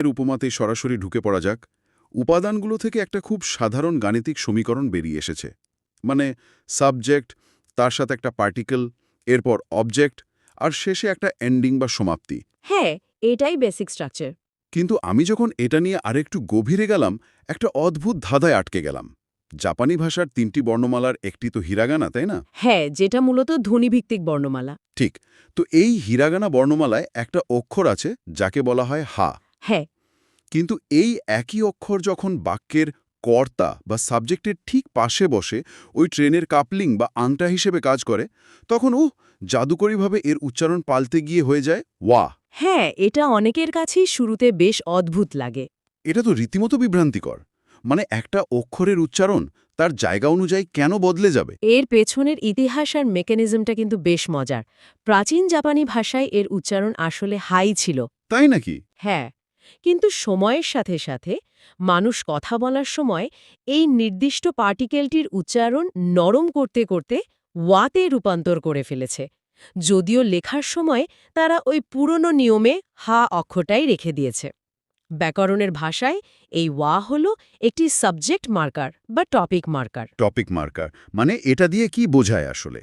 এর উপমাতেই সরাসরি ঢুকে পড়া যাক। উপাদানগুলো থেকে একটা খুব সাধারণ গাণিতিক সমীকরণ বেরিয়ে এসেছে। মানে সাবজেক্ট, তার সাথে একটা পার্টিকেল, এরপর অবজেক্ট, আর শেষে একটা এন্ডিং বা সমাপ্তি। হ্যাঁ, এটাই বেসিক স্ট্রাকচার। কিন্তু আমি যখন এটা নিয়ে আরেকটু গভীরে গেলাম, একটা অদ্ভুত ধাঁধায় আটকে গেলাম। জাপানি ভাষার ৩টি বর্ণমালার একটি তো হিরাগানা, তাই না? হ্যাঁ, যেটা মূলত ধ্বনিভিত্তিক বর্ণমালা। ঠিক। তো এই হিরাগানা বর্ণমালায় একটা অক্ষর আছে যাকে বলা হয় হা। হ্যাঁ, কিন্তু এই একই অক্ষর যখন বাক্যের কর্তা বা সাবজেক্টের ঠিক পাশে বসে ওই ট্রেনের কাপলিং বা আংটা হিসেবে কাজ করে, তখন জাদুকরীভাবে এর উচ্চারণ পাল্টে গিয়ে হয়ে যায় ওয়া। হ্যাঁ, এটা অনেকের কাছেই শুরুতে বেশ অদ্ভুত লাগে। এটা তো রীতিমতো বিভ্রান্তিকর। মানে একটা অক্ষরের উচ্চারণ তার জায়গা অনুযায়ী কেন বদলে যাবে? এর পেছনের ইতিহাস আর মেকানিজমটা কিন্তু বেশ মজার। প্রাচীন জাপানি ভাষায় এর উচ্চারণ আসলে হাই ছিল। তাই নাকি? হ্যাঁ, কিন্তু সময়ের সাথে সাথে মানুষ কথা বলার সময় এই নির্দিষ্ট পার্টিকেলটির উচ্চারণ নরম করতে করতে ওয়াতে রূপান্তর করে ফেলেছে। যদিও লেখার সময় তারা ওই পুরনো নিয়মে হা অক্ষরটাই রেখে দিয়েছে। ব্যাকরণের ভাষায় এই ওয়া হল একটি সাবজেক্ট মার্কার বা টপিক মার্কার। টপিক মার্কার মানে এটা দিয়ে কি বোঝায় আসলে?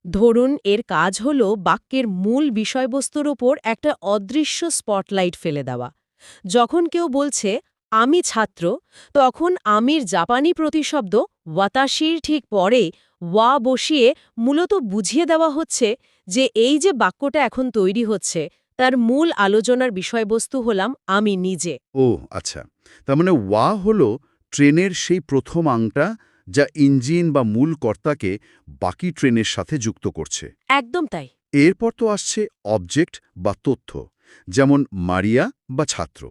ধরুন, এর কাজ হল বাক্যের মূল বিষয়বস্তুর ওপর একটা অদৃশ্য স্পটলাইট ফেলে দেওয়া। যখন কেউ বলছে আমি ছাত্র, তখন আমির জাপানি প্রতিশব্দ ওয়াতাশির ঠিক পরে ওয়া বসিয়ে মূলত বুঝিয়ে দেওয়া হচ্ছে যে এই যে বাক্যটা এখন তৈরি হচ্ছে তার মূল আলোচনার বিষয়বস্তু হলাম আমি নিজে। ও আচ্ছা। তার মানে ওয়া হলো ট্রেনের সেই প্রথম আংটা যা ইঞ্জিন বা মূল কর্তাকে বাকি ট্রেনের সাথে যুক্ত করছে। একদম তাই। এরপর তো আসছে অবজেক্ট বা তথ্য, যেমন মারিয়া বা ছাত্র।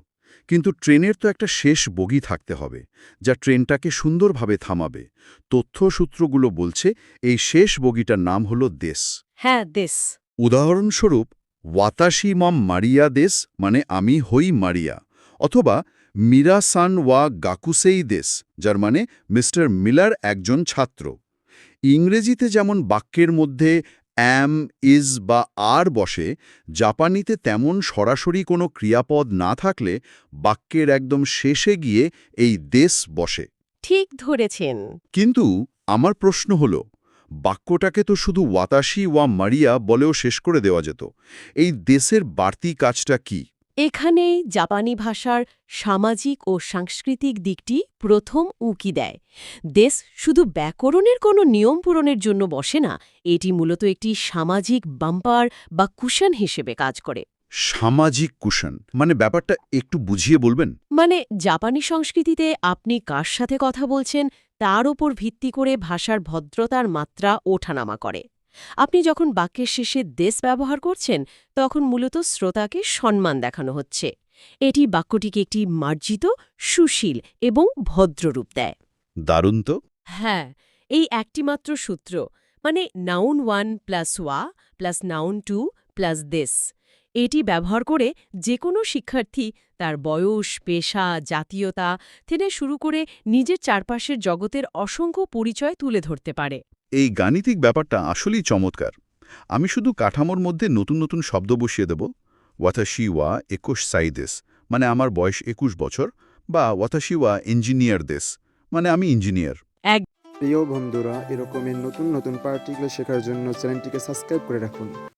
কিন্তু ট্রেনের তো একটা শেষ বগি থাকতে হবে, যা ট্রেনটাকে সুন্দরভাবে থামাবে। তথ্যসূত্রগুলো বলছে এই শেষ বগিটার নাম হলো দেশ। হ্যাঁ, দেশ। উদাহরণস্বরূপ ওয়াতাশি মম মারিয়া দেশ মানে আমি হই মারিয়া, অথবা মিরা সান ওয়া গাকুসেই দেশ, যার মানে মিস্টার মিলার একজন ছাত্র। ইংরেজিতে যেমন বাক্যের মধ্যে অ্যাম, ইজ বা আর বসে, জাপানিতে তেমন সরাসরি কোনো ক্রিয়াপদ না থাকলে বাক্যের একদম শেষে গিয়ে এই দেশ বসে। ঠিক ধরেছেন। কিন্তু আমার প্রশ্ন হল, বাক্যটাকে তো শুধু ওয়াতাশি ওয়া মারিয়া বলেও শেষ করে দেওয়া যেত। এই দেশের বাড়তি কাজটা কি? এখানেই জাপানি ভাষার সামাজিক ও সাংস্কৃতিক দিকটি প্রথম উঁকি দেয়। দেশ শুধু ব্যাকরণের কোনো নিয়ম পূরণের জন্য বসে না, এটি মূলত একটি সামাজিক বাম্পার বা কুশন হিসেবে কাজ করে। সামাজিক কুশন মানে ব্যাপারটা একটু বুঝিয়ে বলবেন? মানে জাপানি সংস্কৃতিতে আপনি কার সাথে কথা বলছেন তার ওপর ভিত্তি করে ভাষার ভদ্রতার মাত্রা ওঠানামা করে। আপনি যখন বাক্যের শেষে দেশ ব্যবহার করছেন, তখন মূলত শ্রোতাকে সম্মান দেখানো হচ্ছে। এটি বাক্যটিকে একটি মার্জিত, সুশীল এবং ভদ্র রূপ দেয়। দারুণ তো। হ্যাঁ, এই একটিমাত্র সূত্র, মানে নাউন 1 প্লাস ওয়া প্লাস নাউন 2 প্লাস দেশ, এটি ব্যবহার করে যে কোনো শিক্ষার্থী তার বয়স, পেশা, জাতীয়তা থেকে শুরু করে নিজের চারপাশের জগতের অসংখ্য পরিচয় তুলে ধরতে পারে। এই গাণিতিক ব্যাপারটা আসলেই চমৎকার। আমি শুধু কাঠামোর মধ্যে নতুন নতুন শব্দ বসিয়ে দেব। ওয়াতাশি ওয়া ২১ সাইদেস মানে আমার বয়স ২১ বছর, বা ওয়াতাশি ওয়া ইঞ্জিনিয়ার দেশ মানে আমি ইঞ্জিনিয়ার। এক প্রিয় বন্ধুরা, এরকমের নতুন নতুন পার্টিকেল শেখার জন্য চ্যানেলটিকে সাবস্ক্রাইব করে রাখুন।